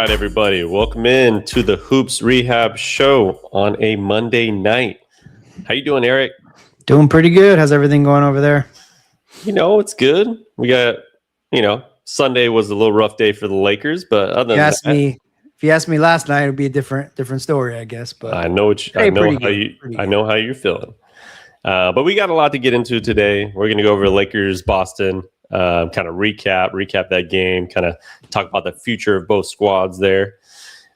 All right, everybody, welcome in to the Hoops Rehab Show on a Monday night. How you doing, Eric? Doing pretty good. How's everything going over there? It's good. We got, Sunday was a little rough day for the Lakers, but other than that, if you asked me last night, it'd be a different story, I guess. But I know how you're feeling. But we got a lot to get into today. We're going to go over Lakers, Boston, kind of recap that game, kind of talk about the future of both squads there.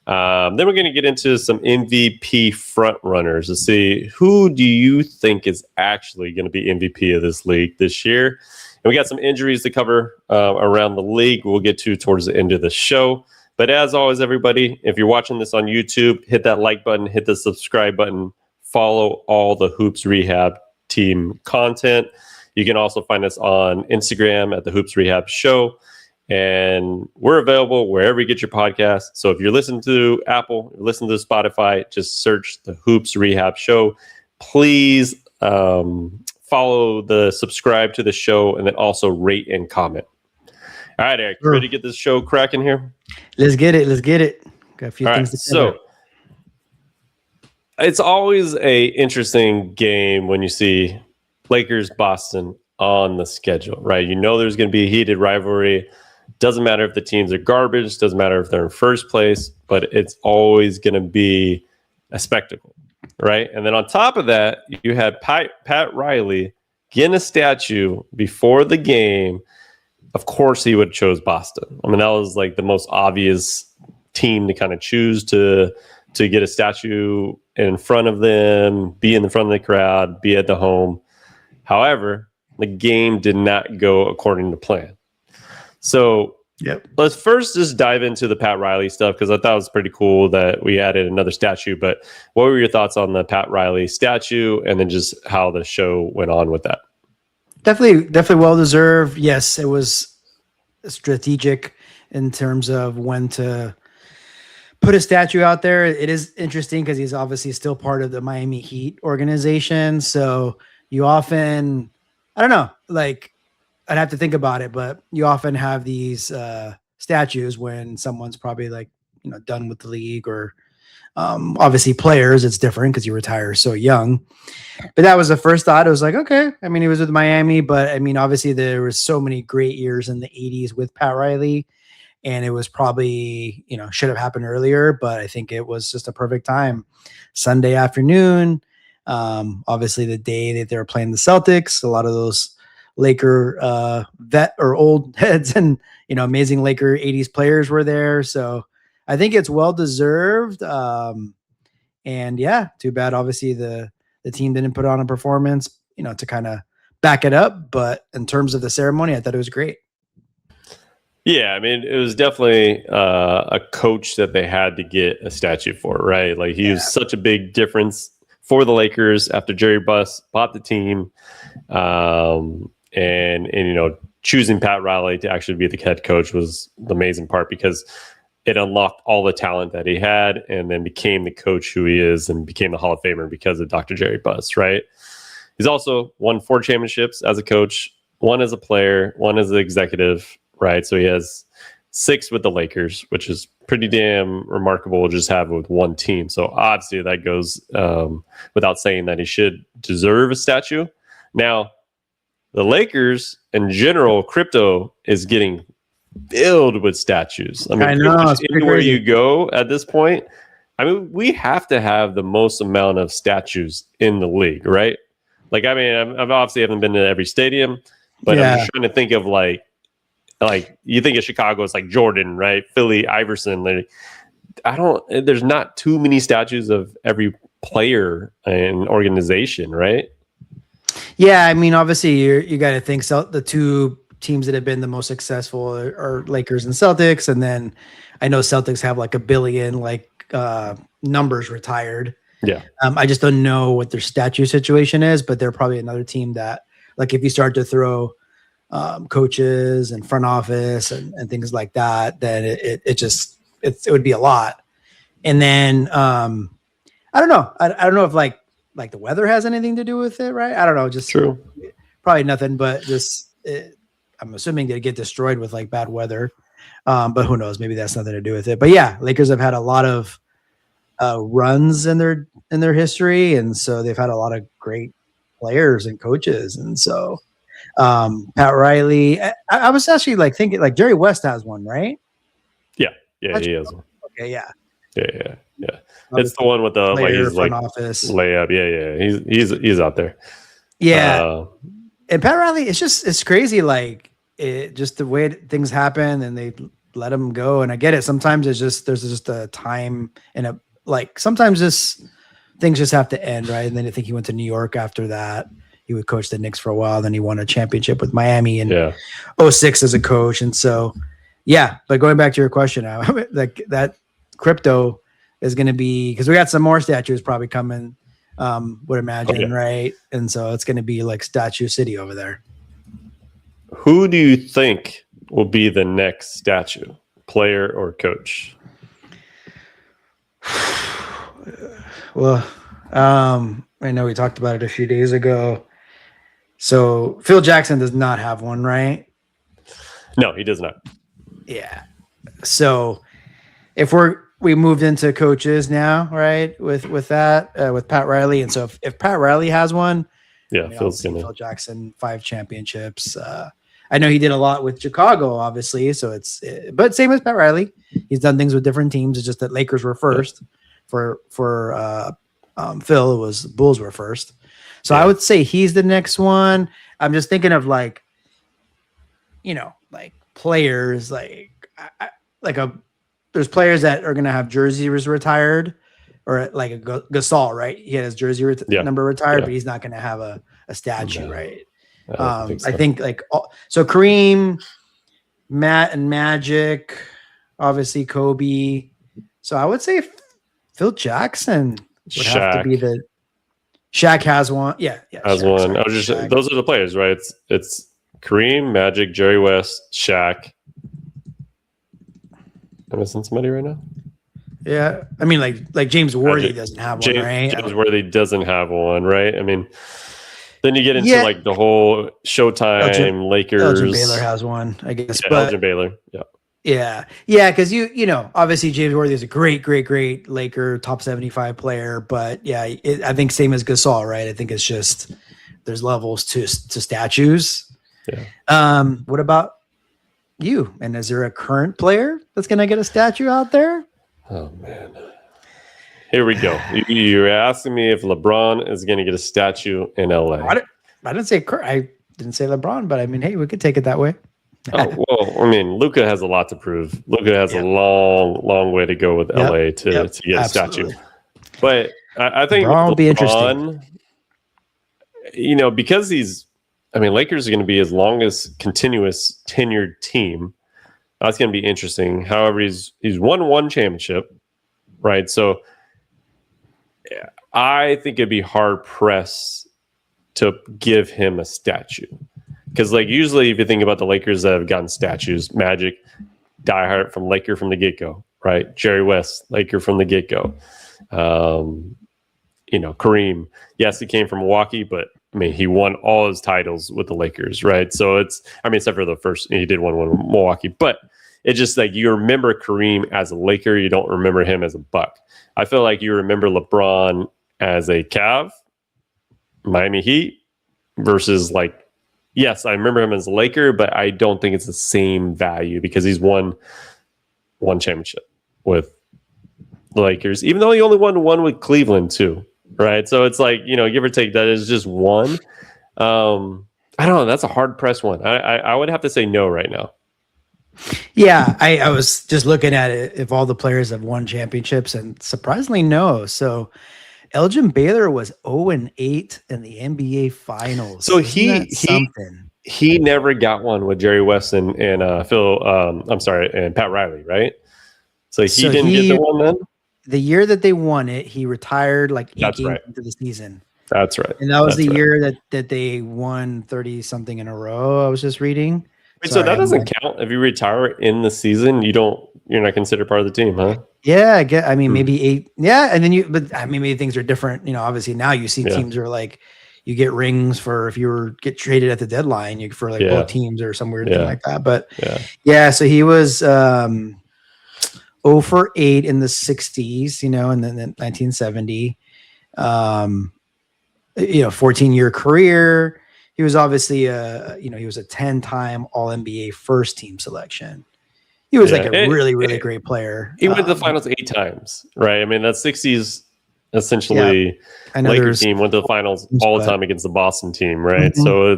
Then we're going to get into some MVP front runners to see who do you think is actually going to be MVP of this league this year. And we got some injuries to cover around the league we'll get to towards the end of the show. But as always, everybody, if you're watching this on YouTube, hit that like button, hit the subscribe button, follow all the Hoops Rehab team content. You can also find us on Instagram at the Hoops Rehab Show. And we're available wherever you get your podcast. So if you're listening to Apple, listen to Spotify, just search the Hoops Rehab Show. Please follow subscribe to the show, and then also rate and comment. All right, Eric, ready to get this show cracking here? Let's get it. Got a few things to cover. So it's always a interesting game when you see Lakers Boston on the schedule, right? You know there's going to be a heated rivalry. Doesn't matter if the teams are garbage, doesn't matter if they're in first place, but it's always going to be a spectacle, right? And then on top of that, you had Pat Riley getting a statue before the game. Of course, he would have chose Boston. I mean, that was like the most obvious team to kind of choose to get a statue in front of them, be in the front of the crowd, be at the home. However, the game did not go according to plan. So Let's first just dive into the Pat Riley stuff, because I thought it was pretty cool that we added another statue. But what were your thoughts on the Pat Riley statue, and then just how the show went on with that? Definitely well deserved. Yes, it was strategic in terms of when to put a statue out there. It is interesting because he's obviously still part of the Miami Heat organization. So you often, I don't know, like, I'd have to think about it, but you often have these statues when someone's probably done with the league, or obviously players, it's different because you retire so young. But that was the first thought. It was like, okay. I mean, he was with Miami, but I mean, obviously there was so many great years in the 80s with Pat Riley, and it was probably, should have happened earlier, but I think it was just a perfect time. Sunday afternoon, obviously the day that they were playing the Celtics, a lot of those Laker vet or old heads and, amazing Laker 80s players were there. So I think it's well deserved. And yeah, too bad. Obviously the team didn't put on a performance, to kind of back it up. But in terms of the ceremony, I thought it was great. Yeah, I mean, it was definitely a coach that they had to get a statue for, right? Like, he was such a big difference for the Lakers after Jerry Buss bought the team. And choosing Pat Riley to actually be the head coach was the amazing part, because it unlocked all the talent that he had, and then became the coach who he is, and became the Hall of Famer because of Dr. Jerry Buss, right? He's also won 4 championships as a coach, 1 as a player, 1 as an executive, right? So he has 6 with the Lakers, which is pretty damn remarkable to just have with one team. So obviously that goes without saying that he should deserve a statue. Now, the Lakers in general, crypto is getting filled with statues. I mean, I know, anywhere you go at this point, I mean, we have to have the most amount of statues in the league, right? Like, I mean, I've obviously haven't been to every stadium, but I'm just trying to think of like you think of Chicago, it's like Jordan, right? Philly, Iverson. There's not too many statues of every player and organization, right? Yeah, I mean, obviously you got to think the 2 teams that have been the most successful are Lakers and Celtics, and then I know Celtics have like 1 billion numbers retired. Yeah, I just don't know what their statue situation is, but they're probably another team that, like, if you start to throw coaches and front office and things like that, then it would be a lot. And then I don't know. I don't know if like the weather has anything to do with it, right? I don't know. Just true. Probably nothing, but just I'm assuming they get destroyed with like bad weather. But who knows? Maybe that's nothing to do with it. But yeah, Lakers have had a lot of runs in their history, and so they've had a lot of great players and coaches, and so Pat Riley. I was actually like thinking like Jerry West has one, right? Yeah, he has one. Okay, yeah. It's the one with the like his like office layup. Yeah. He's out there. Yeah, and Pat Riley, it's crazy. Like just the way things happen, and they let him go. And I get it. Sometimes there's just a time and sometimes things just have to end, right? And then I think he went to New York after that. He would coach the Knicks for a while. Then he won a championship with Miami in 06 as a coach. And so, yeah. But going back to your question, like that crypto is going to be, because we got some more statues probably coming. Would imagine, right? And so it's going to be like Statue City over there. Who do you think will be the next statue, player or coach? Well, I know we talked about it a few days ago. So Phil Jackson does not have one, right? No, he does not. Yeah. So if we moved into coaches now, right? With that, with Pat Riley. And so if Pat Riley has one, Phil Jackson, 5 championships. I know he did a lot with Chicago, obviously. So but same as Pat Riley, he's done things with different teams. It's just that Lakers were first. For Phil, it was Bulls were first. So I would say he's the next one. I'm just thinking of like players, there's players that are going to have jerseys retired, or like a Gasol, right? He had his jersey number retired, but he's not going to have a statue, right? I think so Kareem, Matt and Magic, obviously Kobe. So I would say Phil Jackson would have to be the. Shaq has one. Yeah. Has Shaq, one. Those are the players, right? It's Kareem, Magic, Jerry West, Shaq. Am I missing somebody right now? Yeah. I mean, like James Worthy doesn't have one, right? James Worthy doesn't have one, right? I mean, then you get into like the whole Showtime, Lakers. Elgin Baylor has one, I guess. Yeah, Elgin Baylor. Yeah. Yeah, because you know, obviously James Worthy is a great Laker, top 75 player, but yeah, I think same as Gasol, right? I think it's just there's levels to statues. Yeah. What about you? And is there a current player that's going to get a statue out there? Oh man, here we go. You're asking me if LeBron is going to get a statue in LA. I didn't say LeBron, but I mean, hey, we could take it that way. Oh, well, I mean, Luka has a lot to prove. Luka has a long way to go with LA to get a statue. But I think LeBron will be interesting. Because Lakers are going to be his longest continuous tenured team. That's going to be interesting. However, he's won one championship, right? So I think it'd be hard pressed to give him a statue. Because usually if you think about the Lakers that have gotten statues, Magic, diehard from Laker from the get-go, right? Jerry West, Laker from the get-go. Kareem, yes, he came from Milwaukee, but he won all his titles with the Lakers, right? So except for the first, he did one with Milwaukee, but it's just like you remember Kareem as a Laker, you don't remember him as a Buck. I feel like you remember LeBron as a Cav, Miami Heat, versus yes, I remember him as a Laker, but I don't think it's the same value because he's won one championship with the Lakers, even though he only won one with Cleveland too, right? So it's give or take, that is just one. I don't know. That's a hard pressed one. I would have to say no right now. Yeah, I was just looking at it if all the players have won championships, and surprisingly no. So Elgin Baylor was 0-8 in the NBA Finals. So he never got one with Jerry West and Phil. And Pat Riley, right? So he didn't get the one then. The year that they won it, he retired 8 games into the season. That's right. And that was the year that they won 30-something in a row. I was just reading. Wait, so that doesn't count if you retire in the season. You're not considered part of the team, huh? Yeah, maybe 8. Yeah, and then maybe things are different. Obviously now you see teams are you get rings for if you get traded at the deadline for like both teams or some weird thing like that. But so he was 0 for 8 in the 60s, and then 1970. 14-year career. He was obviously he was a 10-time All-NBA first team selection. He was like a really, really great player. He went to the finals 8 times, right? I mean, that 60s essentially Laker team went to the finals all the time against the Boston team, right? Mm-hmm. So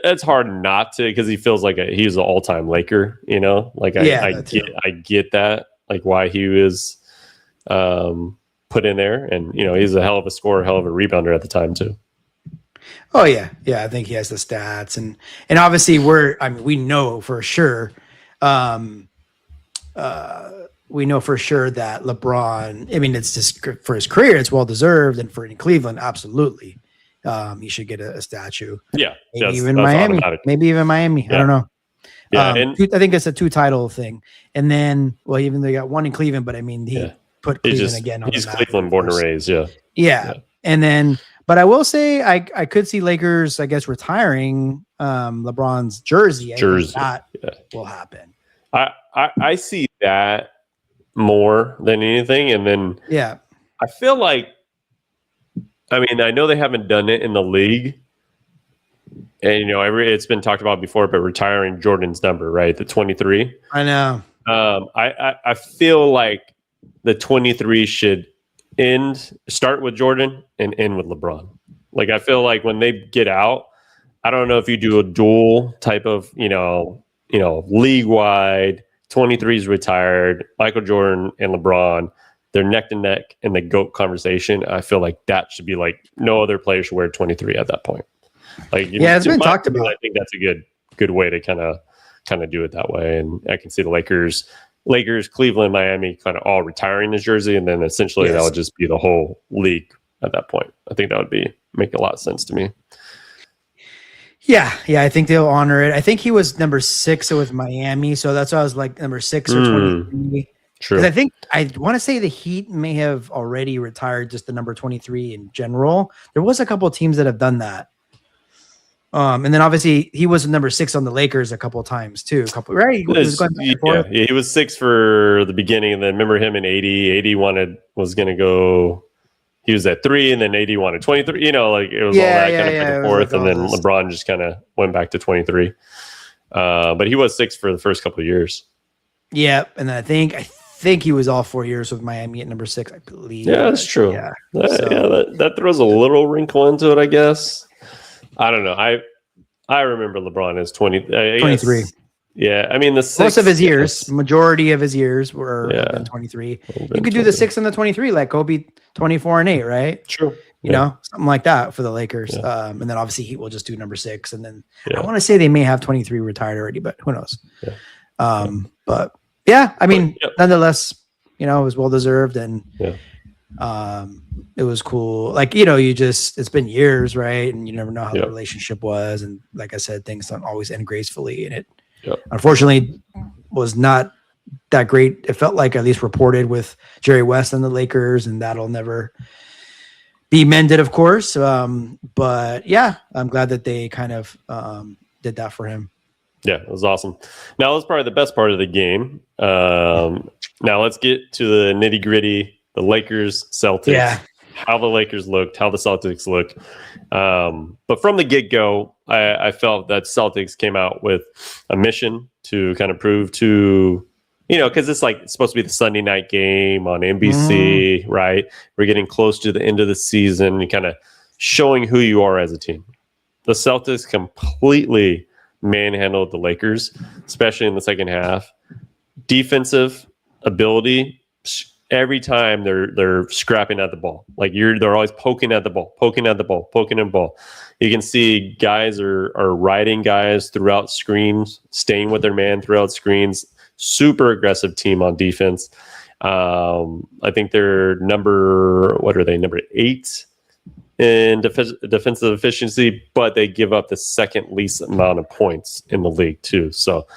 it's hard not to, because he feels like he's an all-time Laker, Like I get that, like why he was put in there, and he's a hell of a scorer, hell of a rebounder at the time too. Oh yeah. I think he has the stats, and obviously we know for sure, that LeBron. I mean, it's just for his career, it's well deserved, and for in Cleveland, absolutely, he should get a statue. Yeah, maybe even Miami. Maybe even Miami. Yeah. I don't know. Yeah, I think it's a 2-title thing, and then even they got one in Cleveland, but I mean he put Cleveland again. He's Cleveland born and raised. Yeah, and then. But I will say I could see Lakers, I guess, retiring LeBron's jersey. That will happen. I see that more than anything. And then I feel like, I mean, I know they haven't done it in the league. And, it's been talked about before, but retiring Jordan's number, right? The 23. I know. I feel like the 23 should start with Jordan and end with LeBron. Like, I feel like when they get out, I don't know if you do a dual type of, league wide, 23's retired, Michael Jordan and LeBron, they're neck to neck in the GOAT conversation. I feel like that should be like no other player should wear 23 at that point. Like, it's been talked about. I think that's a good way to kind of do it that way. And I can see the Lakers, Cleveland, Miami kind of all retiring his jersey, and then essentially that would just be the whole league at that point. I think that would make a lot of sense to me. Yeah, I think they'll honor it. I think he was number 6 with Miami, so that's why I was like number 6 or 23. True. I think I want to say the Heat may have already retired just the number 23 in general. There was a couple of teams that have done that. And then obviously he was number 6 on the Lakers a couple of times too. Right? He was 6 for the beginning, and then remember him in 80. 80 was going to go. He was at 3, and then 80 wanted 23. It was all that kind of back and forth, and then LeBron just kind of went back to 23. But he was 6 for the first couple of years. Yeah, and I think he was all 4 years with Miami at number 6, I believe. Yeah, that's true. Yeah, that throws a little wrinkle into it, I guess. I don't know. I remember LeBron as 23. Yeah, I mean most of his years, majority of his years were 23. You could do the 6 and the 23, like Kobe 24 and 8, right? True. You know, something like that for the Lakers. Yeah. And then obviously Heat will just do number 6, and then I want to say they may have 23 retired already, but who knows? Yeah. But yeah, I mean, nonetheless, it was well deserved, and it was cool. Like, it's been years, right? And you never know how the relationship was. And like I said, things don't always end gracefully. And it unfortunately was not that great. It felt like, at least reported, with Jerry West and the Lakers, and that'll never be mended, of course. But yeah, I'm glad that they kind of did that for him. Yeah, it was awesome. Now, that's probably the best part of the game. Now let's get to the nitty gritty. The Lakers, Celtics, how the Lakers looked, how the Celtics looked. But from the get-go, I felt that Celtics came out with a mission to kind of prove to, because it's supposed to be the Sunday night game on NBC, right? We're getting close to the end of the season and kind of showing who you are as a team. The Celtics completely manhandled the Lakers, especially in the second half. Defensive ability, every time they're scrapping at the ball. Like they're always poking at the ball. You can see guys are riding guys throughout screens, staying with their man throughout screens. Super aggressive team on defense. I think they're number 8 in defensive efficiency, but they give up the second least amount of points in the league too. So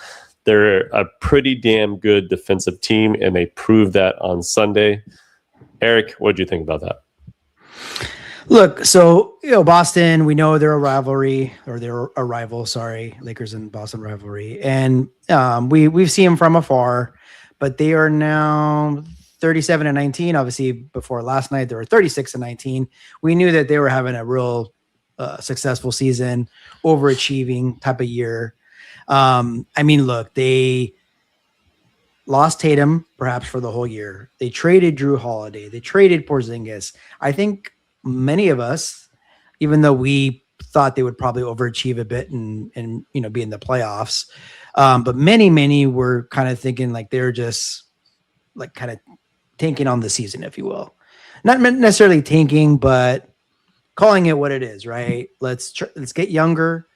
they're a pretty damn good defensive team, and they proved that on Sunday. Eric, what did you think about that? Look, so Boston, we know they're a rivalry, or they're a rival. Sorry, Lakers and Boston rivalry, and we've seen them from afar, but they are now 37-19. Obviously, before last night, they were 36-19. We knew that they were having a real successful season, overachieving type of year. I mean, look, they lost Tatum perhaps for the whole year. They traded Drew Holiday. They traded Porzingis. I think many of us, even though we thought they would probably overachieve a bit and be in the playoffs, but many were kind of thinking like they're just like kind of tanking on the season, if you will. Not necessarily tanking, but calling it what it is, right? Let's get younger.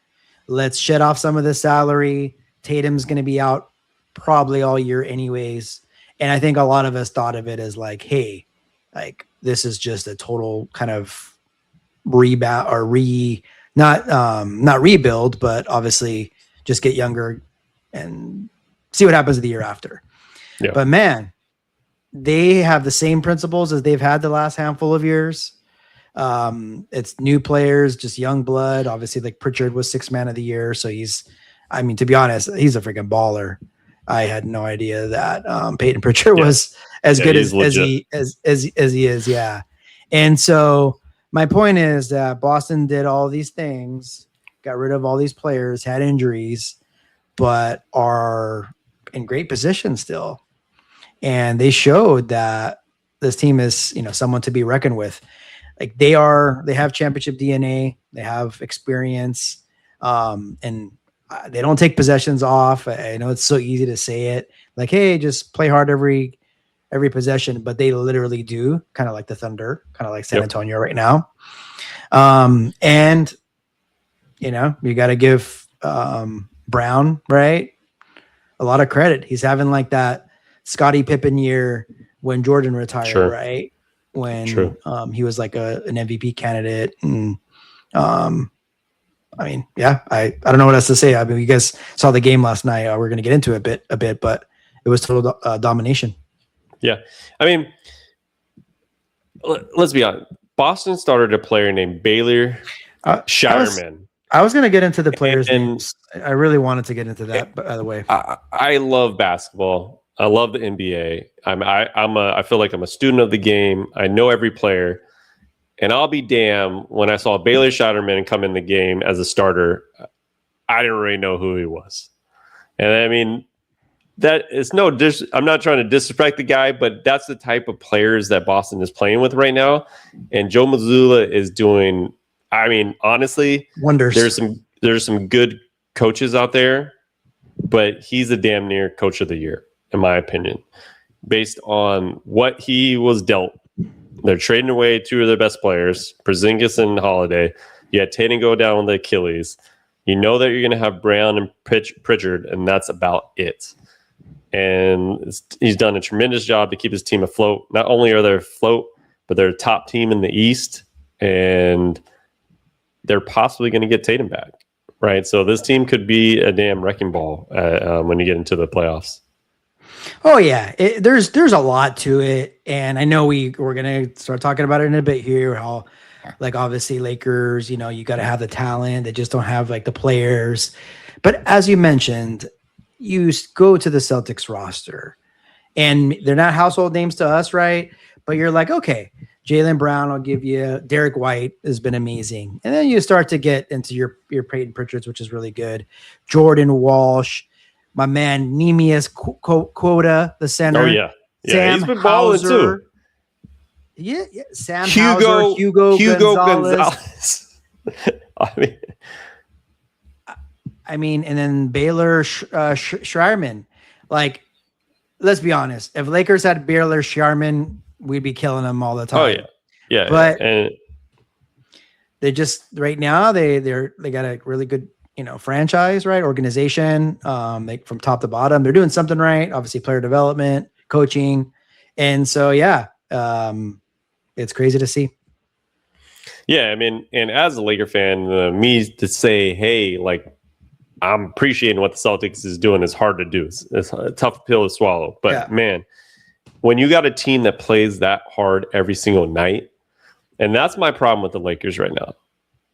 Let's shed off some of the salary. Tatum's going to be out probably all year anyways. And I think a lot of us thought of it as like, hey, like this is just a total kind of rebound or not rebuild, but obviously just get younger and see what happens the year after. Yeah. But man, they have the same principles as they've had the last handful of years. It's new players, just young blood. Obviously, like Pritchard was 6th man of the year. So to be honest, he's a freaking baller. I had no idea that Peyton Pritchard was as good as he is. Yeah. And so my point is that Boston did all these things, got rid of all these players, had injuries, but are in great position still. And they showed that this team is, someone to be reckoned with. Like they have championship DNA, they have experience, and they don't take possessions off. I know it's so easy to say it, like, hey, just play hard every possession, but they literally do, kind of like the Thunder, kind of like San Antonio right now. And you got to give Brown, right, a lot of credit. He's having like that Scottie Pippen year when Jordan retired, right? When he was like an MVP candidate. And I mean, I don't know what else to say. I mean, you guys saw the game last night. We're going to get into it a bit, but it was total domination. Yeah. I mean, let's be honest. Boston started a player named Baylor Shireman. I was going to get into the players' names. I really wanted to get into that, by the way. I love basketball. I love the NBA. I feel like I'm a student of the game. I know every player, and I'll be damned when I saw Baylor Shireman come in the game as a starter. I didn't really know who he was, and I mean that is I'm not trying to disrespect the guy, but that's the type of players that Boston is playing with right now. And Joe Mazzulla is doing. I mean, honestly, wonders. There's some good coaches out there, but he's a damn near coach of the year, in my opinion, based on what he was dealt. They're trading away 2 of their best players, Porzingis and Holiday. You had Tatum go down with the Achilles. You know that you're going to have Brown and Pritchard, and that's about it. And he's done a tremendous job to keep his team afloat. Not only are they afloat, but they're a top team in the East, and they're possibly going to get Tatum back, right? So this team could be a damn wrecking ball when you get into the playoffs. Oh yeah, there's a lot to it, and I know we're gonna start talking about it in a bit here. How, like, obviously Lakers, you got to have the talent. They just don't have like the players. But as you mentioned, you go to the Celtics roster, and they're not household names to us, right? But you're like, okay, Jaylen Brown, I'll give you. Derek White has been amazing, and then you start to get into your Peyton Pritchards, which is really good. Jordan Walsh. My man Nemius Quota, the center. Oh yeah, Sam he's been balling too. Yeah. Sam Hugo Gonzalez. I mean, and then Baylor Shireman. Like, let's be honest. If Lakers had Baylor Shireman, we'd be killing them all the time. Oh yeah. But they just right now they got a really good franchise, right? Organization, like from top to bottom, they're doing something right. Obviously, player development, coaching, and so it's crazy to see. Yeah, I mean, and as a Laker fan, me to say, hey, like, I'm appreciating what the Celtics is doing is hard to do. It's a tough pill to swallow, but man, when you got a team that plays that hard every single night, And that's my problem with the Lakers right now.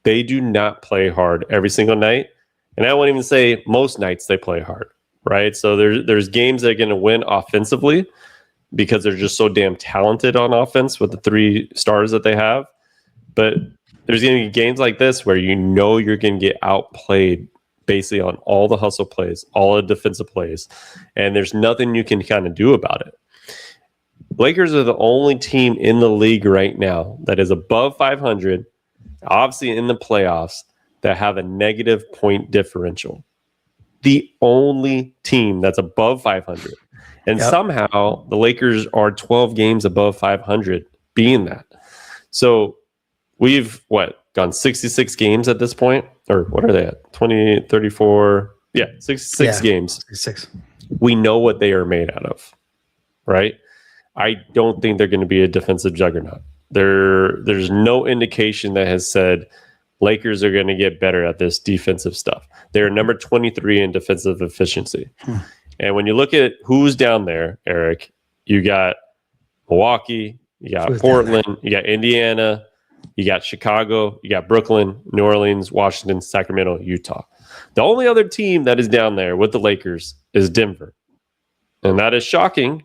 They do not play hard every single night. And I won't even say most nights they play hard, right? So there's games that are going to win offensively because they're just so damn talented on offense with the 3 stars that they have. But there's going to be games like this where you know you're going to get outplayed basically on all the hustle plays, all the defensive plays, and there's nothing you can kind of do about it. Lakers are the only team in the league right now that is above 500, obviously in the playoffs, that have a negative point differential. The only team that's above 500. And somehow the Lakers are 12 games above 500 being that. So we've, gone 66 games at this point? Or what are they at? 20, 34? Yeah, 66 games. 66. We know what they are made out of, right? I don't think they're going to be a defensive juggernaut. There's no indication that has said Lakers are going to get better at this defensive stuff. They're number 23 in defensive efficiency. And when you look at who's down there, Eric, you got Milwaukee, you got Portland, you got Indiana, you got Chicago, you got Brooklyn, New Orleans, Washington, Sacramento, Utah. The only other team that is down there with the Lakers is Denver. And that is shocking.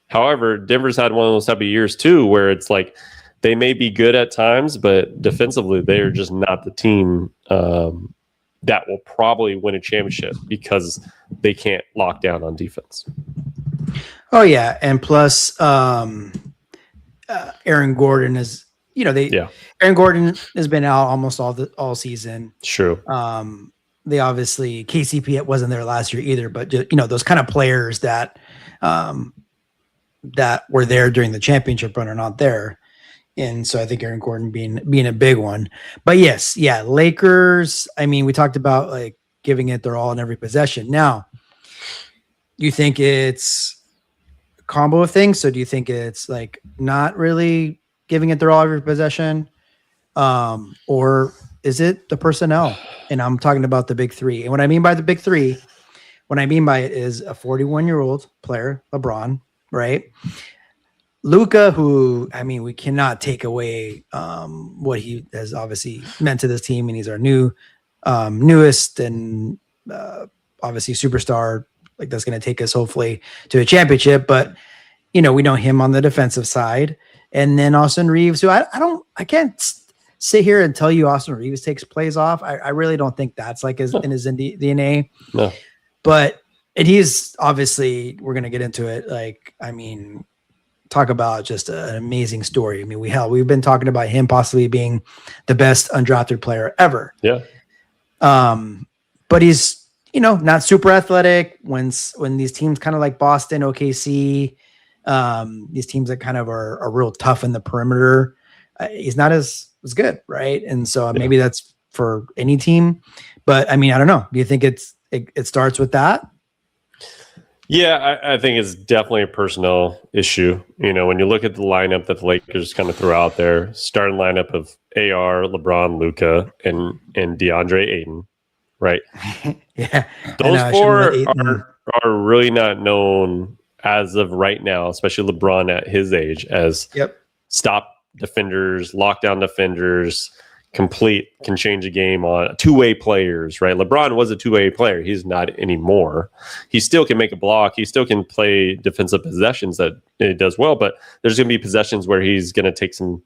However, Denver's had one of those type of years too, where it's like they may be good at times, but defensively, they are just not the team that will probably win a championship because they can't lock down on defense. Oh yeah, and plus, Aaron Gordon is. Aaron Gordon has been out almost all season. True. They obviously KCP wasn't there last year either, but those kind of players that were there during the championship run are not there, and so I think Aaron Gordon being a big one. But yes, Lakers. I mean, we talked about like giving it their all in every possession. Now, you think it's a combo of things? So do you think it's like not really giving it their all every possession, or is it the personnel? And I'm talking about the big 3. And what I mean by the big 3, what I mean by it is a 41-year-old player, LeBron, right? Luka, who, I mean, we cannot take away what he has obviously meant to this team, and he's our newest and obviously superstar. Like that's going to take us hopefully to a championship, but we know him on the defensive side. And then Austin Reaves, who I can't sit here and tell you Austin Reaves takes plays off. I really don't think that's like in his DNA. No. But he's obviously, we're going to get into it. Like, I mean, talk about just an amazing story. I mean, we've been talking about him possibly being the best undrafted player ever. Yeah. But he's, not super athletic when these teams kind of like Boston, OKC, these teams that kind of are real tough in the perimeter, he's not as good, right? And so maybe that's for any team, but I mean, I don't know. Do you think it starts with that? Yeah, I think it's definitely a personnel issue. When you look at the lineup that the Lakers kind of threw out there, starting lineup of AR, LeBron, Luka, and DeAndre Ayton, right? Yeah, those 4 are really not known as of right now, especially LeBron at his age, as stop defenders, lockdown defenders, can change a game on two-way players, right? LeBron was a two-way player. He's not anymore. He still can make a block. He still can play defensive possessions that it does well, but there's going to be possessions where he's going to take some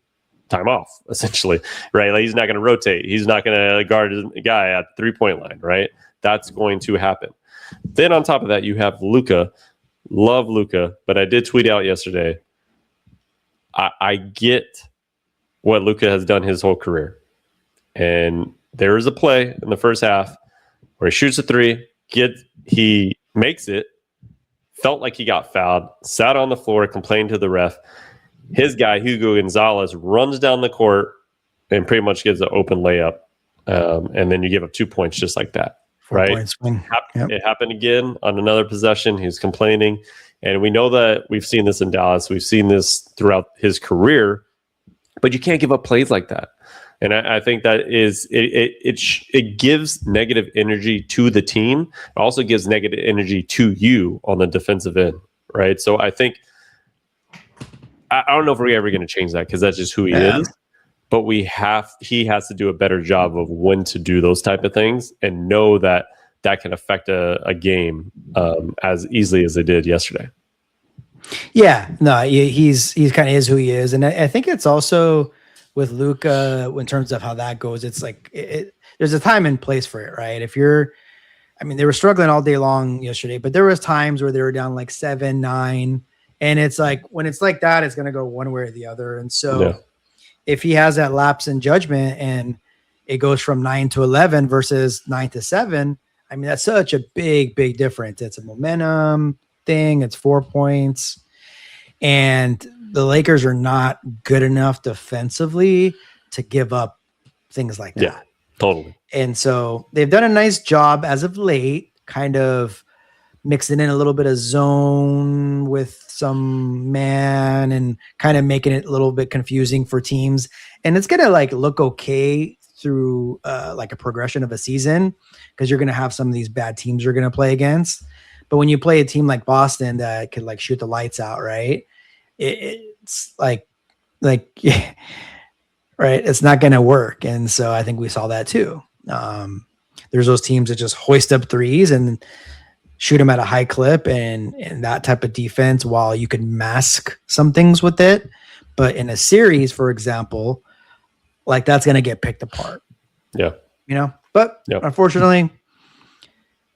time off, essentially, right? Like he's not going to rotate. He's not going to guard a guy at the 3-point line, right? That's going to happen. Then on top of that, you have Luka. Love Luka, but I did tweet out yesterday. I get what Luka has done his whole career. And there is a play in the first half where he shoots a 3, he makes it, felt like he got fouled, sat on the floor, complained to the ref. His guy, Hugo Gonzalez, runs down the court and pretty much gives an open layup. And then you give up 2 points just like that. Right. It happened again on another possession. He's complaining. And we know that we've seen this in Dallas. We've seen this throughout his career, but you can't give up plays like that. And I think that is it gives negative energy to the team. It also gives negative energy to you on the defensive end. Right. So I think I don't know if we're ever going to change that because that's just who he is. but he has to do a better job of when to do those type of things and know that can affect a game as easily as they did yesterday. Yeah, no, he's kind of is who he is, and I think it's also with Luka in terms of how that goes. It's like there's a time and place for it, right? They were struggling all day long yesterday, but there was times where they were down like 7-9, and it's like when it's like that, it's going to go one way or the other. And so if he has that lapse in judgment and it goes from 9-11 versus 9-7, I mean, that's such a big difference. It's a momentum thing. It's 4 points, and the Lakers are not good enough defensively to give up things like that. Yeah, totally. And so they've done a nice job as of late, kind of mixing in a little bit of zone with some man and kind of making it a little bit confusing for teams. And it's going to like look okay through like a progression of a season, because you're going to have some of these bad teams you're going to play against. But when you play a team like Boston that could like shoot the lights out, right? It's like, right. It's not going to work. And so I think we saw that too. There's those teams that just hoist up threes and shoot them at a high clip and that type of defense, while you can mask some things with it. But in a series, for example, like that's going to get picked apart. Yeah. But unfortunately,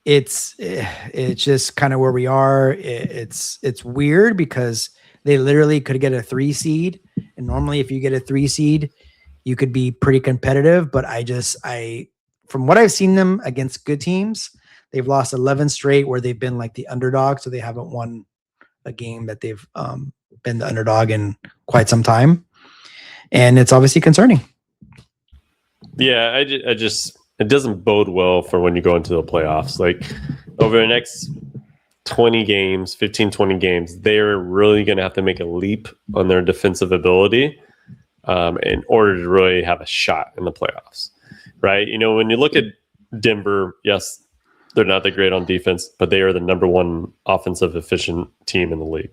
it's just kind of where we are. It's weird because they literally could get a 3 seed. And normally if you get a 3 seed, you could be pretty competitive. But from what I've seen them against good teams, they've lost 11 straight where they've been like the underdog. So they haven't won a game that they've been the underdog in quite some time. And it's obviously concerning. Yeah, it doesn't bode well for when you go into the playoffs. Like over the next 20 games, 20 games, they're really going to have to make a leap on their defensive ability in order to really have a shot in the playoffs, right? When you look at Denver, yes, they're not that great on defense, but they are the number 1 offensive efficient team in the league,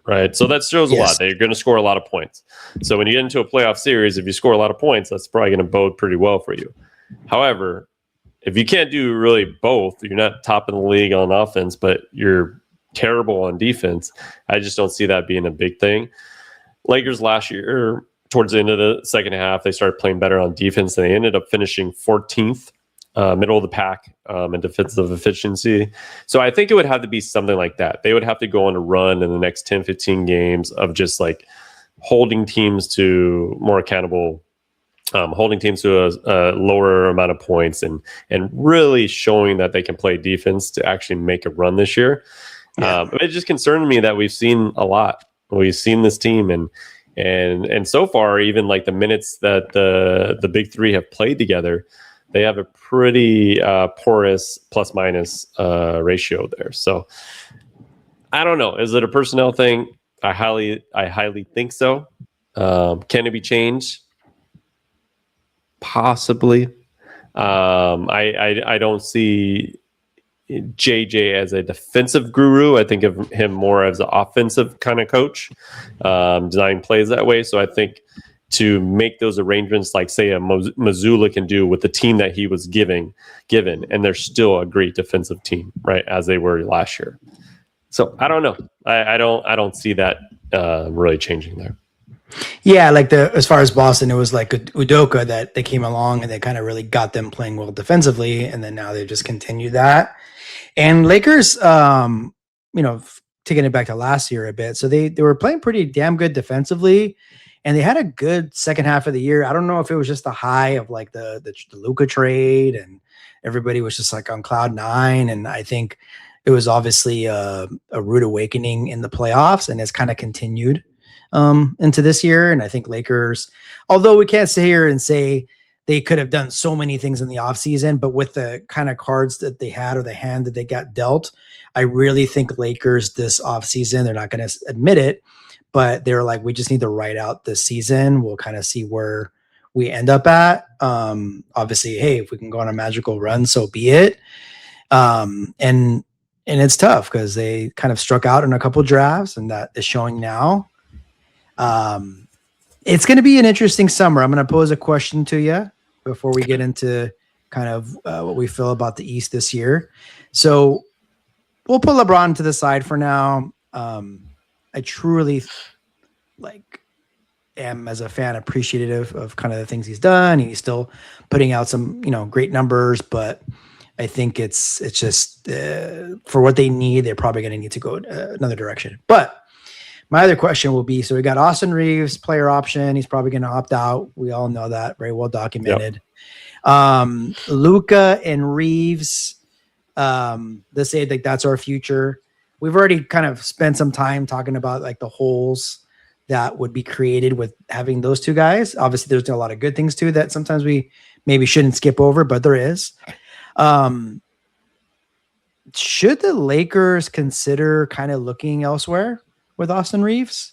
right? So that shows a lot. They're going to score a lot of points. So when you get into a playoff series, if you score a lot of points, that's probably going to bode pretty well for you. However, if you can't do really both, you're not top in the league on offense, but you're terrible on defense, I just don't see that being a big thing. Lakers last year, towards the end of the second half, they started playing better on defense, and they ended up finishing 14th, middle of the pack in defensive efficiency. So I think it would have to be something like that. They would have to go on a run in the next 10, 15 games of just like holding teams to more accountable, holding teams to a lower amount of points, and really showing that they can play defense to actually make a run this year. It just concerned me that we've seen a lot. We've seen this team, and so far, even like the minutes that the big three have played together, they have a pretty porous plus minus ratio there. So I don't know. Is it a personnel thing? I highly think so. Can it be changed? Possibly. I don't see JJ as a defensive guru. I think of him more as an offensive kind of coach, designing plays that way. So I think to make those arrangements, like say a Mazzulla can do with the team that he was given, and they're still a great defensive team, right, as they were last year. So I don't know. I don't see that really changing there. Yeah, like as far as Boston, it was like Udoka that they came along and they kind of really got them playing well defensively, and then now they just continue that. And Lakers, taking it back to last year a bit, so they were playing pretty damn good defensively, and they had a good second half of the year. I don't know if it was just the high of like the Luka trade, and everybody was just like on cloud 9, and I think it was obviously a rude awakening in the playoffs, and it's kind of continued into this year. And I think Lakers, although we can't sit here and say they could have done so many things in the offseason, but with the kind of cards that they had or the hand that they got dealt, I really think Lakers this offseason, they're not going to admit it, but they're like, we just need to ride out this season. We'll kind of see where we end up at. Obviously, hey, if we can go on a magical run, so be it. And it's tough because they kind of struck out in a couple drafts, and that is showing now. It's going to be an interesting summer. I'm going to pose a question to you before we get into kind of what we feel about the East this year. So we'll put LeBron to the side for now. I truly am, as a fan, appreciative of kind of the things he's done. He's still putting out some, great numbers, but I think it's just for what they need, they're probably going to need to go another direction. But my other question will be, so we got Austin Reaves, player option. He's probably going to opt out. We all know that, very well documented. Yep. Luka and Reaves, they say like that's our future. We've already kind of spent some time talking about like the holes that would be created with having those two guys. Obviously, there's a lot of good things too that sometimes we maybe shouldn't skip over, but there is. Should the Lakers consider kind of looking elsewhere with Austin Reaves?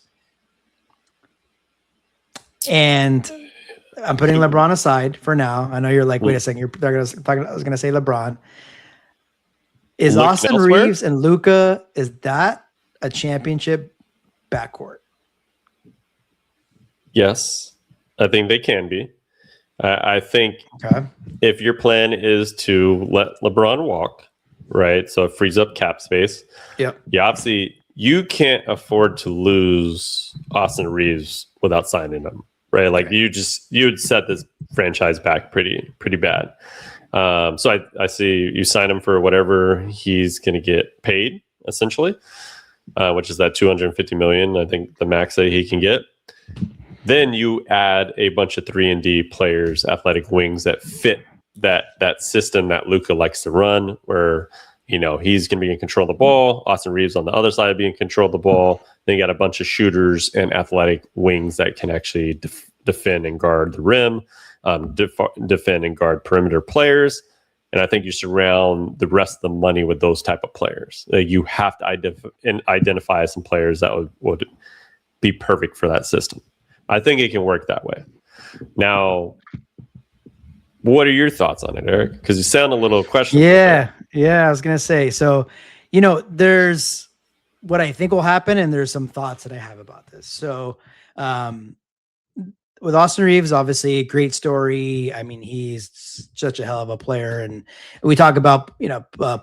And I'm putting LeBron aside for now. I know you're like, wait a second, I was going to say LeBron. Is Austin Reaves and Luka, is that a championship backcourt? Yes, I think they can be. I think if your plan is to let LeBron walk, right? So it frees up cap space. Yep. Yeah, obviously you can't afford to lose Austin Reaves without signing him, right? Like you would set this franchise back pretty bad. So I see you sign him for whatever he's going to get paid, essentially, which is that $250 million. I think the max that he can get. Then you add a bunch of 3-and-D players, athletic wings that fit that system that Luka likes to run, where he's going to be in control of the ball. Austin Reaves on the other side being in control of the ball. Then you got a bunch of shooters and athletic wings that can actually defend and guard the rim, defend and guard perimeter players. And I think you surround the rest of the money with those type of players. You have to identify some players that would be perfect for that system. I think it can work that way. Now, what are your thoughts on it, Eric? Because you sound a little questionable. Yeah, I was going to say. So, there's what I think will happen, and there's some thoughts that I have about this. So, with Austin Reaves, obviously, great story. I mean, he's such a hell of a player. And we talk about,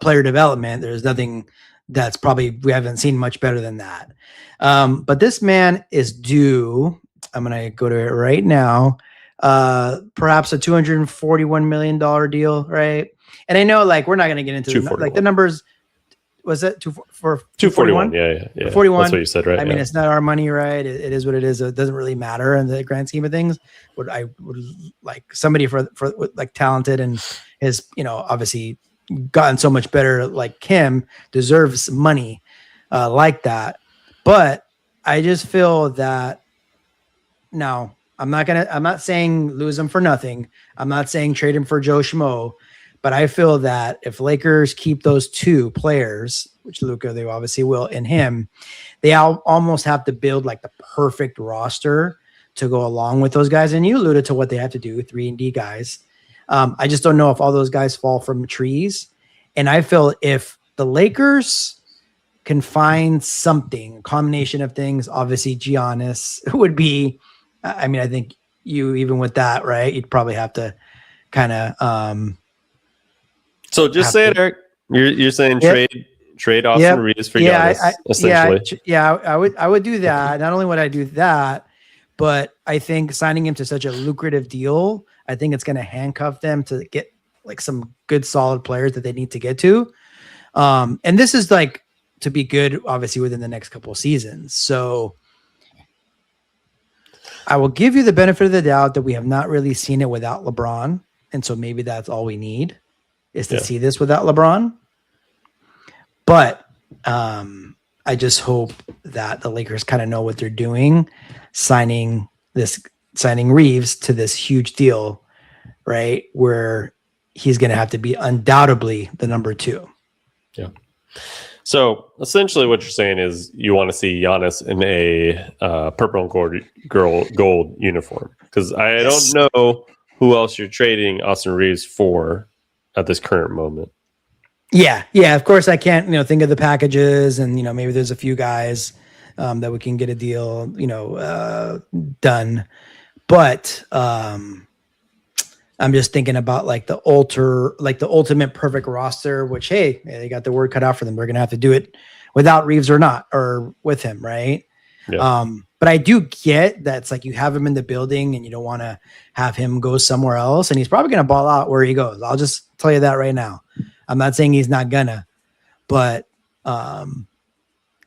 player development. There's nothing that's we haven't seen much better than that. But this man is due, I'm going to go to it right now, perhaps a $241 million deal, right? And I know, we're not going to get into the numbers. Was that 241? Yeah. 41. That's what you said, right? I mean, it's not our money, right? It is what it is. It doesn't really matter in the grand scheme of things. I would like somebody for talented and has, obviously gotten so much better like him deserves money like that. But I just feel that now I'm not saying lose him for nothing. I'm not saying trade him for Joe Schmo. But I feel that if Lakers keep those two players, which Luka, they obviously will, and him, they almost have to build the perfect roster to go along with those guys. And you alluded to what they have to do, 3-and-D guys. I just don't know if all those guys fall from trees. And I feel if the Lakers can find something, a combination of things, obviously Giannis would be, I mean, I think you, even with that, right, you'd probably have to kind of, so just say it, Eric. You're saying trade Austin Reaves for Giannis, essentially. I would do that. Not only would I do that, but I think signing him to such a lucrative deal, I think it's going to handcuff them to get some good solid players that they need to get to. And this is to be good, obviously, within the next couple of seasons. So I will give you the benefit of the doubt that we have not really seen it without LeBron. And so maybe that's all we need is to see this without LeBron. But I just hope that the Lakers kind of know what they're doing, signing Reaves to this huge deal, right? Where he's going to have to be undoubtedly the number 2. Yeah. So essentially what you're saying is you want to see Giannis in a purple and gold uniform. Because I don't know who else you're trading Austin Reaves for at this current moment. Yeah. Of course, I can't think of the packages, and maybe there's a few guys that we can get a deal, done. But I'm just thinking about like the ultimate perfect roster, which, hey, they got the word cut out for them. They're going to have to do it without Reaves or not, or with him. Right. Yeah. But I do get that it's like you have him in the building and you don't want to have him go somewhere else. And he's probably going to ball out where he goes. I'll just tell you that right now. I'm not saying he's not gonna, but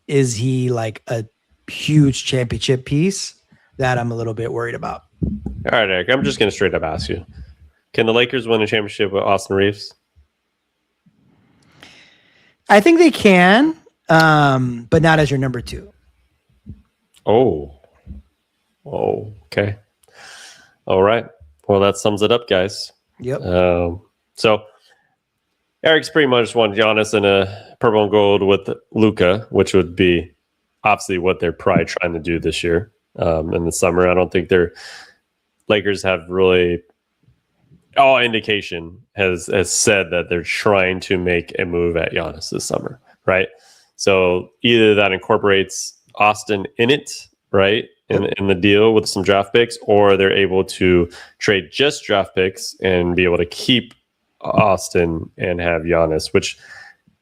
is he like a huge championship piece? That I'm a little bit worried about. All right, Eric, I'm just going to straight up ask you. Can the Lakers win a championship with Austin Reaves? I think they can, but not as your number 2. Oh, okay. All right. Well, that sums it up, guys. Yep. So Eric's pretty much won Giannis in a purple and gold with Luka, which would be obviously what they're probably trying to do this year in the summer. I don't think their Lakers have really, all indication has said that they're trying to make a move at Giannis this summer, right? So either that incorporates Austin in it, right, in the deal with some draft picks, or they're able to trade just draft picks and be able to keep Austin and have Giannis, which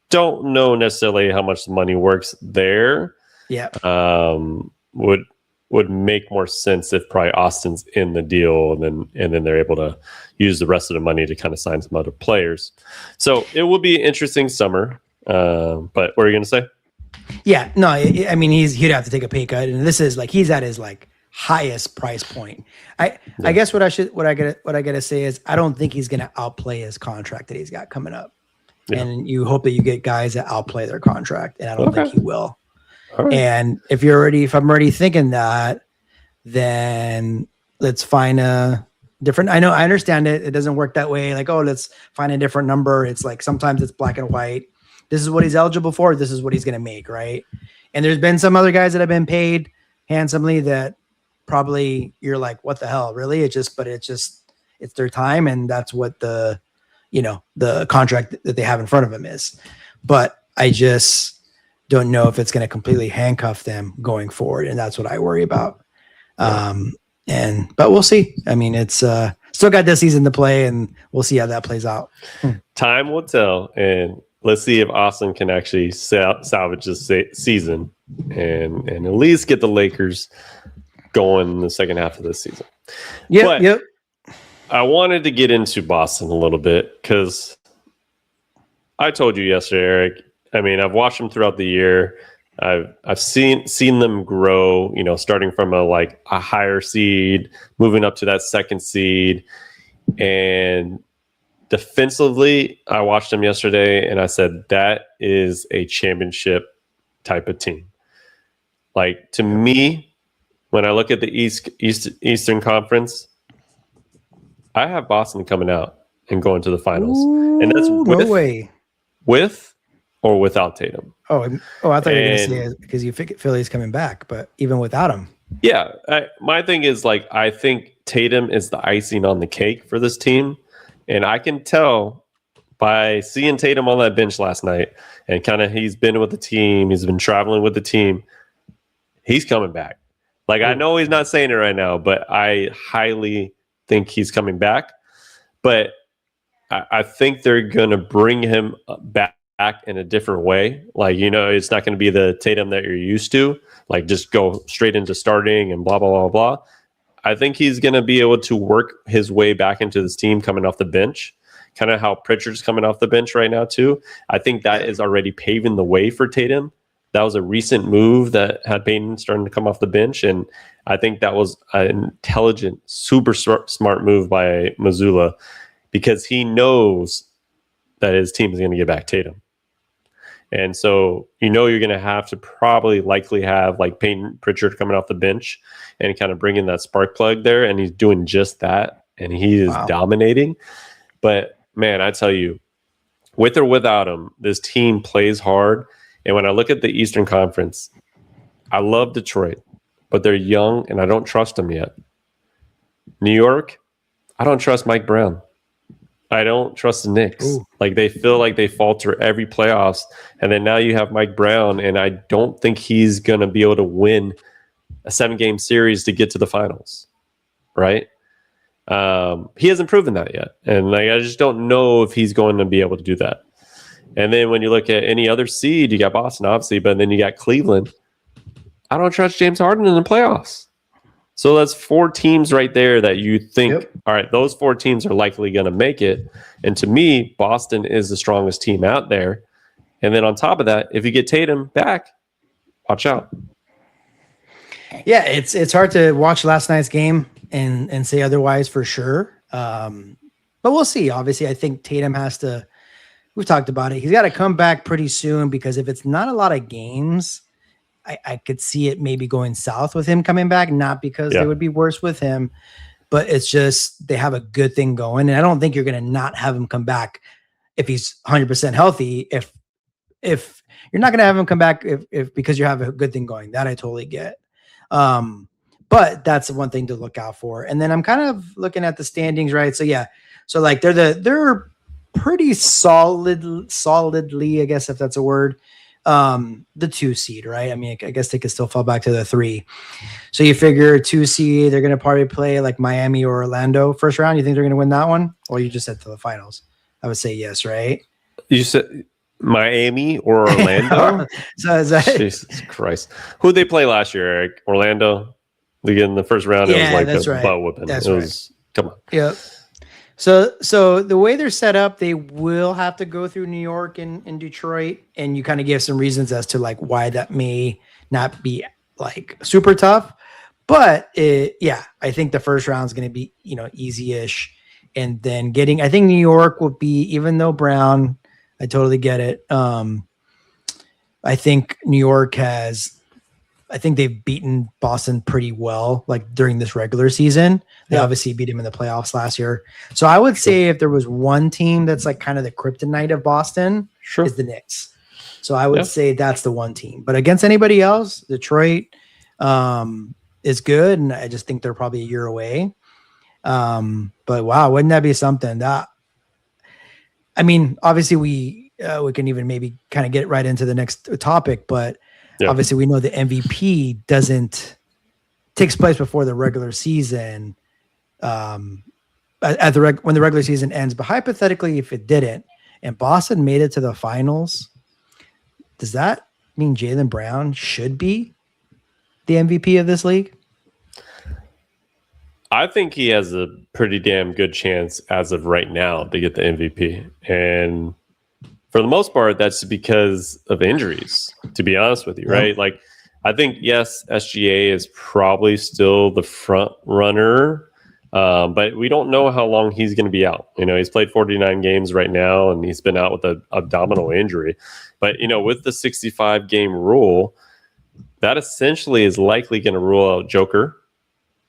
don't know necessarily how much the money works there. Yeah. Would make more sense if probably Austin's in the deal and then they're able to use the rest of the money to kind of sign some other players. So it will be an interesting summer. But what are you going to say? Yeah, no, I mean he'd have to take a pay cut, and this is like he's at his like highest price point. I guess what I gotta say is I don't think he's gonna outplay his contract that he's got coming up. Yeah. And you hope that you get guys that outplay their contract, and I don't think he will. Right. And if I'm already thinking that, then let's find a different. I understand it. It doesn't work that way. Like, oh, let's find a different number. It's like sometimes it's black and white. This is what he's eligible for. This is what he's going to make, right? And there's been some other guys that have been paid handsomely that probably you're like, what the hell, really? It's their time, and that's what the contract that they have in front of them is. But I just don't know if it's going to completely handcuff them going forward, and that's what I worry about. But we'll see. I mean, it's still got this season to play, and we'll see how that plays out. Time will tell, and let's see if Austin can actually salvage this season and at least get the Lakers going in the second half of this season. Yep. I wanted to get into Boston a little bit because I told you yesterday, Eric. I mean, I've watched them throughout the year. I've seen them grow. Starting from a higher seed, moving up to that second seed, and defensively, I watched them yesterday, and I said that is a championship type of team. Like, to me, when I look at the Eastern Conference, I have Boston coming out and going to the finals. Ooh, and that's with or without Tatum. Oh, I thought you were going to say it because you think Philly's coming back, but even without him. Yeah. My thing is, I think Tatum is the icing on the cake for this team. And I can tell by seeing Tatum on that bench last night and kind of he's been with the team, he's been traveling with the team, he's coming back. I know he's not saying it right now, but I highly think he's coming back. But I think they're going to bring him back in a different way. It's not going to be the Tatum that you're used to, just go straight into starting and blah, blah, blah, blah. I think he's going to be able to work his way back into this team coming off the bench, kind of how Pritchard's coming off the bench right now too. I think that is already paving the way for Tatum. That was a recent move that had Payton starting to come off the bench, and I think that was an intelligent, super smart move by Mazzulla because he knows that his team is going to get back Tatum. And so, you're going to have to likely have Payton Pritchard coming off the bench and kind of bringing that spark plug there. And he's doing just that. And he is dominating. But man, I tell you, with or without him, this team plays hard. And when I look at the Eastern Conference, I love Detroit, but they're young and I don't trust them yet. New York, I don't trust Mike Brown. I don't trust the Knicks. Ooh. Like they feel like they falter every playoffs, and then now you have Mike Brown, and I don't think he's going to be able to win a 7-game series to get to the finals, right? He hasn't proven that yet, and like I just don't know if he's going to be able to do that. And then when you look at any other seed, you got Boston, obviously, but then you got Cleveland. I don't trust James Harden in the playoffs. So that's 4 teams right there that you think, all right, those 4 teams are likely going to make it. And to me, Boston is the strongest team out there. And then on top of that, if you get Tatum back, watch out. Yeah, it's hard to watch last night's game and say otherwise for sure. But we'll see. Obviously, I think Tatum has to. We've talked about it. He's got to come back pretty soon because if it's not a lot of games, I could see it maybe going south with him coming back, not because they would be worse with him, but it's just they have a good thing going. And I don't think you're going to not have him come back if he's 100% healthy. If you're not going to have him come back if because you have a good thing going, that I totally get. But that's one thing to look out for. And then I'm kind of looking at the standings, right? So yeah, so like they're pretty solidly, I guess if that's a word. The 2 seed, right? I mean, I guess they could still fall back to the 3. So you figure 2 seed, they're going to probably play like Miami or Orlando first round. You think they're going to win that one? Or you just said to the finals? I would say yes, right? You said Miami or Orlando? So is that Jesus Christ. Who did they play last year, Eric? Orlando? In the first round, it was like that's right. butt whipping. That's right. Come on. Yep. So the way they're set up, they will have to go through New York and Detroit, and you kind of give some reasons as to like why that may not be like super tough, but I think the first round is going to be easy-ish, and then I think New York will be, even though Brown, I totally get it. I think New York I think they've beaten Boston pretty well, like during this regular season. They obviously beat him in the playoffs last year. So I would say if there was one team that's like kind of the kryptonite of Boston, is the Knicks. So I would say that's the one team. But against anybody else, Detroit is good, and I just think they're probably a year away. But wow, wouldn't that be something? I mean, obviously we can even maybe kind of get right into the next topic, but obviously we know the MVP takes place before the regular season. When the regular season ends, but hypothetically, if it didn't, and Boston made it to the finals, does that mean Jaylen Brown should be the MVP of this league? I think he has a pretty damn good chance as of right now to get the MVP. And for the most part, that's because of injuries, to be honest with you, right? Like, I think, yes, SGA is probably still the front runner, but we don't know how long he's going to be out. He's played 49 games right now, and he's been out with an abdominal injury. But, with the 65-game rule, that essentially is likely going to rule out Joker.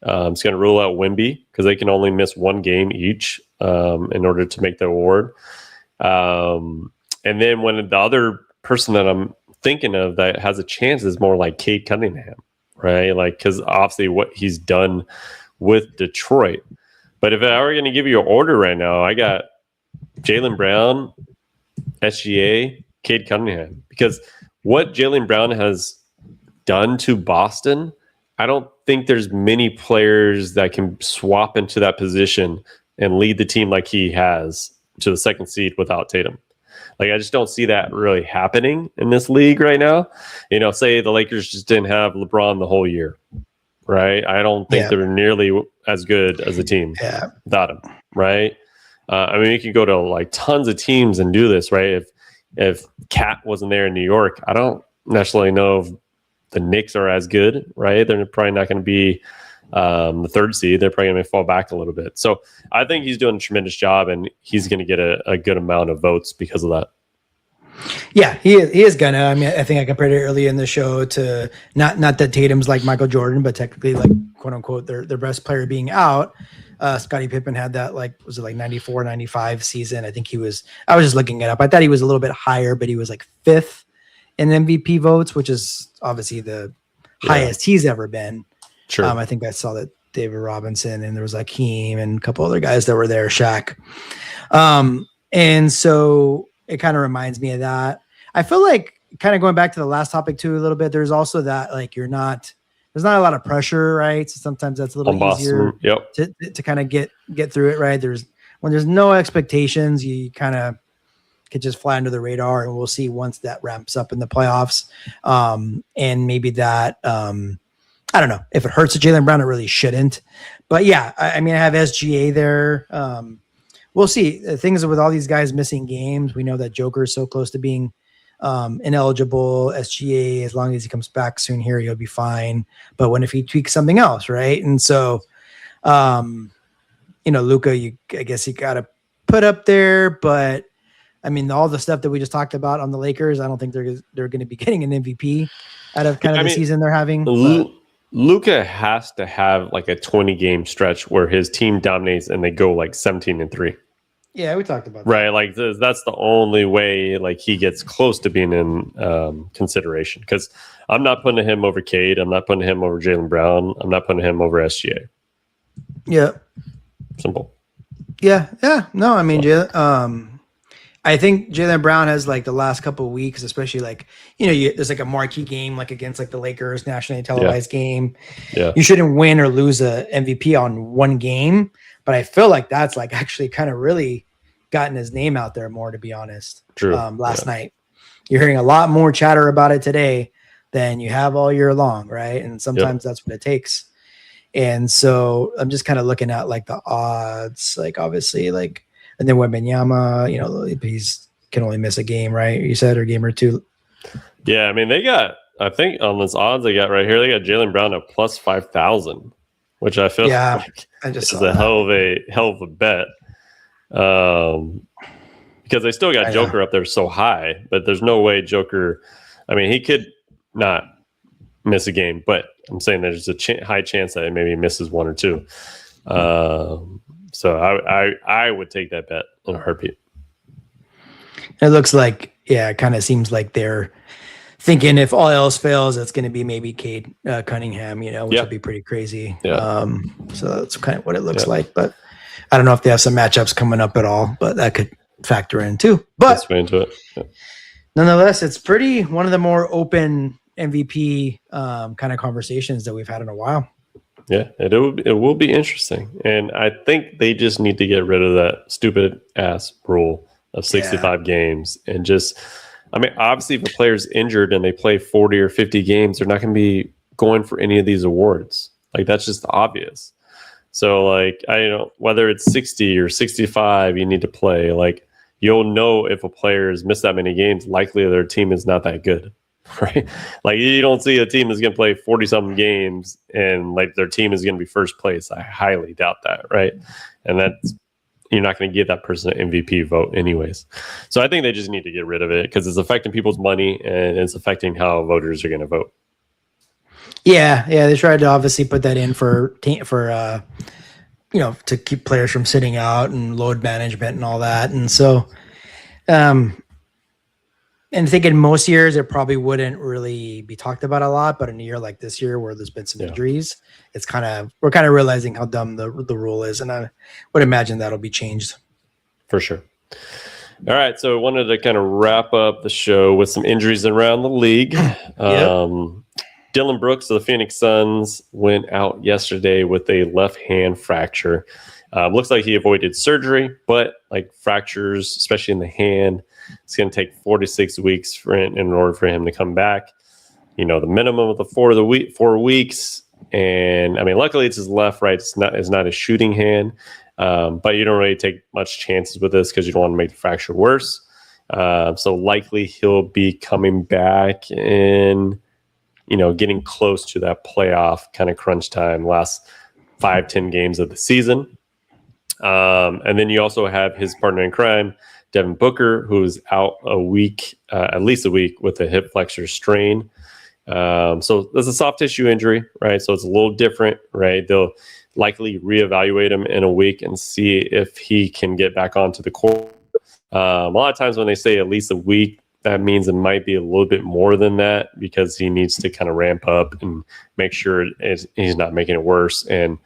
It's going to rule out Wemby because they can only miss 1 game each in order to make the award. And then when the other person that I'm thinking of that has a chance is more like Cade Cunningham, right? Like, because obviously what he's done with Detroit. But if I were going to give you an order right now, I got Jaylen Brown, SGA, Cade Cunningham. Because what Jaylen Brown has done to Boston, I don't think there's many players that can swap into that position and lead the team like he has to the 2nd seed without Tatum. Like, I just don't see that really happening in this league right now. Say the Lakers just didn't have LeBron the whole year, right? I don't think they're nearly as good as a team without him, right? I mean, you can go to like tons of teams and do this, right? If Cat wasn't there in New York, I don't necessarily know if the Knicks are as good, right? They're probably not going to be the 3rd seed. They're probably going to fall back a little bit. So I think he's doing a tremendous job, and he's going to get a good amount of votes because of that. Yeah, he is gonna. I mean, I think I compared it earlier in the show to not that Tatum's like Michael Jordan, but technically like quote unquote their best player being out. Scottie Pippen had that was it like 94, 95 season? I think I was just looking it up. I thought he was a little bit higher, but he was like 5th in MVP votes, which is obviously the highest he's ever been. Sure. I think I saw that David Robinson, and there was Hakeem and a couple other guys that were there, Shaq. And so it kind of reminds me of that. I feel like kind of going back to the last topic too a little bit, there's also that there's not a lot of pressure, right? So sometimes that's a little easier to kind of get through it, right? When there's no expectations, you kind of could just fly under the radar, and we'll see once that ramps up in the playoffs. And maybe that, I don't know if it hurts Jaylen Brown, it really shouldn't, but yeah, I mean, I have SGA there. We'll see. The things with all these guys missing games, we know that Joker is so close to being ineligible. SGA, as long as he comes back soon here, he'll be fine. But if he tweaks something else, right? And so, Luka, I guess you got to put up there, but I mean, all the stuff that we just talked about on the Lakers, I don't think they're going to be getting an MVP out of the season they're having. Luka has to have a 20-game stretch where his team dominates and they go 17-3. Yeah, we talked about that. Right, that's the only way he gets close to being in consideration. Because I'm not putting him over Cade. I'm not putting him over Jaylen Brown. I'm not putting him over SGA. Yeah. Simple. Yeah. No, I mean, I think Jaylen Brown has the last couple of weeks, especially there's a marquee game against the Lakers nationally televised game. Yeah. You shouldn't win or lose a MVP on one game, but I feel like that's actually kind of really gotten his name out there more, to be honest. True. Last night, you're hearing a lot more chatter about it today than you have all year long, right? And sometimes that's what it takes. And so I'm just kind of looking at the odds, obviously and then Wembanyama, he's can only miss a game, right? You said, or game or two. Yeah, I mean, I think on this odds they got right here, they got Jaylen Brown at plus 5,000, which I feel I just is a hell of a bet. Because they still got Joker up there so high, but there's no way Joker. I mean, he could not miss a game, but I'm saying there's a high chance that he maybe misses one or two. So I would take that bet in a heartbeat. It looks it kind of seems like they're thinking if all else fails, it's going to be maybe Cade Cunningham, which would be pretty crazy. Yeah. So that's kind of what it looks like. But I don't know if they have some matchups coming up at all, but that could factor in too. But into it. Yeah. Nonetheless, it's one of the more open MVP kind of conversations that we've had in a while. Yeah, it will be interesting. And I think they just need to get rid of that stupid ass rule of 65 games and just, I mean, obviously if a player's injured and they play 40 or 50 games, they're not going to be going for any of these awards. That's just obvious. So whether it's 60 or 65, you need to play. You'll know if a player has missed that many games, likely their team is not that good. Right, you don't see a team that's going to play 40-something games and their team is going to be first place. I highly doubt that, right? And that's, you're not going to give that person an MVP vote anyways. So I think they just need to get rid of it because it's affecting people's money and it's affecting how voters are going to vote. Yeah, they tried to obviously put that in for to keep players from sitting out and load management and all that, and so. And I think in most years, it probably wouldn't really be talked about a lot. But in a year like this year, where there's been some injuries, we're kind of realizing how dumb the rule is. And I would imagine that'll be changed. For sure. All right. So I wanted to kind of wrap up the show with some injuries around the league. Dylan Brooks of the Phoenix Suns went out yesterday with a left hand fracture. Looks like he avoided surgery, but fractures, especially in the hand, it's going to take 4 to 6 weeks in order for him to come back. The minimum of the 4 weeks. And I mean, luckily it's his left, right? It's not a shooting hand, but you don't really take much chances with this because you don't want to make the fracture worse. So likely he'll be coming back in, getting close to that playoff kind of crunch time, last 5-10 games of the season. And then you also have his partner in crime, Devin Booker, who's out at least a week with a hip flexor strain. So there's a soft tissue injury, right? So it's a little different, right? They'll likely reevaluate him in a week and see if he can get back onto the court. A lot of times when they say at least a week, that means it might be a little bit more than that because he needs to kind of ramp up and make sure he's not making it worse. And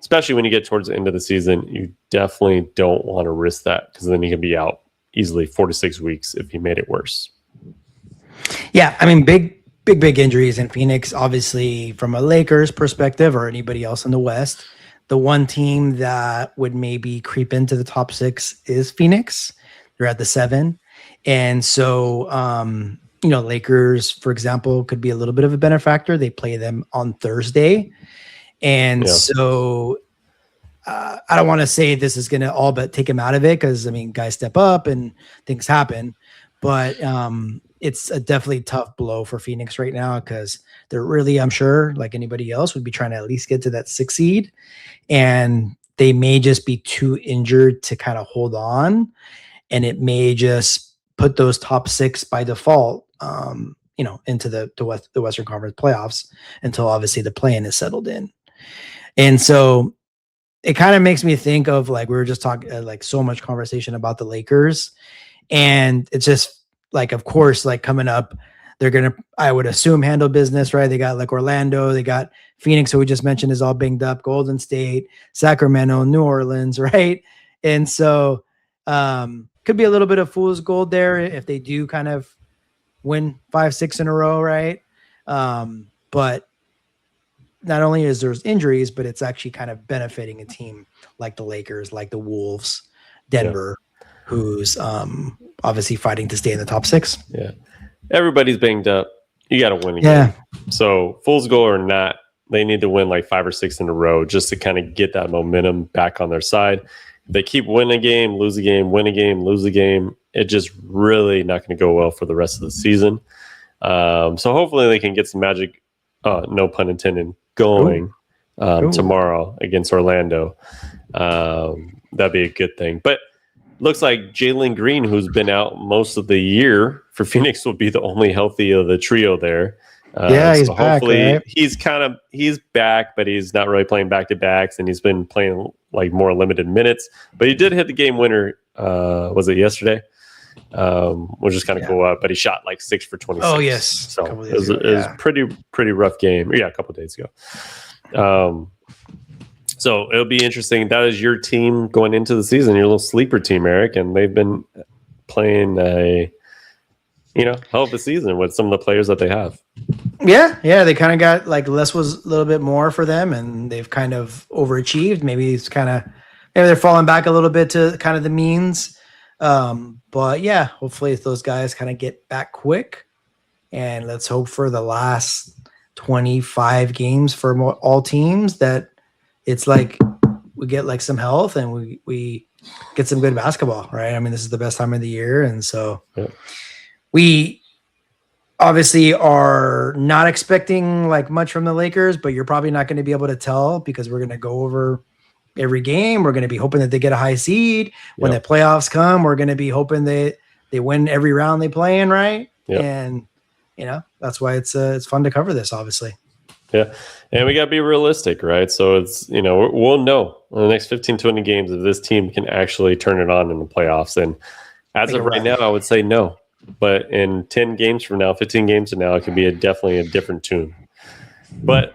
especially when you get towards the end of the season, you definitely don't want to risk that because then he can be out easily 4 to 6 weeks if he made it worse. Yeah, I mean, big injuries in Phoenix. Obviously, from a Lakers perspective or anybody else in the West, the one team that would maybe creep into the top 6 is Phoenix. They're at the 7. And so, Lakers, for example, could be a little bit of a benefactor. They play them on Thursday. And so I don't want to say this is going to all but take him out of it because, I mean, guys step up and things happen. But it's a definitely tough blow for Phoenix right now because they're really, I'm sure, like anybody else, would be trying to at least get to that 6 seed. And they may just be too injured to kind of hold on. And it may just put those top 6 by default, into the Western Conference playoffs until obviously the play-in is settled in. And so it kind of makes me think of like, we were just talking like so much conversation about the Lakers, and it's just like, of course, like coming up, they're going to, I would assume, handle business, right? They got like Orlando, they got Phoenix, who we just mentioned is all banged up, Golden State, Sacramento, New Orleans, right? And so could be a little bit of fool's gold there if they do kind of win 5-6 in a row, right? But not only is there's injuries, but it's actually kind of benefiting a team like the Lakers, like the Wolves, Denver, who's obviously fighting to stay in the top 6. Yeah. Everybody's banged up. You got to win a game. So fool's goal or not, they need to win like 5 or 6 in a row just to kind of get that momentum back on their side. If they keep winning a game, lose a game, win a game, lose a game, it just really not going to go well for the rest of the season. So hopefully they can get some magic, no pun intended, going tomorrow against Orlando. That'd be a good thing. But looks like Jalen Green, who's been out most of the year for Phoenix, will be the only healthy of the trio there. He's so back, hopefully right? he's back, but he's not really playing back-to-backs, and he's been playing like more limited minutes. But he did hit the game winner. Was it yesterday? Which is kind of cool up, but he shot like 6 for 26. Oh yes, so it was pretty rough game. Yeah, a couple of days ago. So it'll be interesting. That is your team going into the season, your little sleeper team, Eric, and they've been playing a hell of a season with some of the players that they have. Yeah, they kind of got like less was a little bit more for them, and they've kind of overachieved. Maybe they're falling back a little bit to kind of the means. But yeah, hopefully those guys kind of get back quick, and let's hope for the last 25 games for all teams that it's like we get like some health and we get some good basketball, right? I mean, this is the best time of the year. And so we obviously are not expecting like much from the Lakers, but you're probably not going to be able to tell because we're going to go over every game. We're going to be hoping that they get a high seed. When the playoffs come, we're going to be hoping they win every round they play in, right? Yep. And that's why it's fun to cover this, obviously. Yeah. And we got to be realistic, right? So it's, we'll know in the next 15, 20 games if this team can actually turn it on in the playoffs. And as of right now, I would say no. But in 10 games from now, 15 games from now, it could be definitely a different tune. But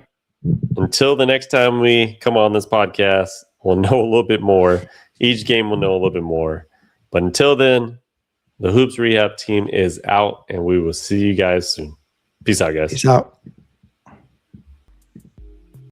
until the next time we come on this podcast, we'll know a little bit more. Each game will know a little bit more. But until then, the Hoops Rehab team is out, and we will see you guys soon. Peace out, guys. Peace out.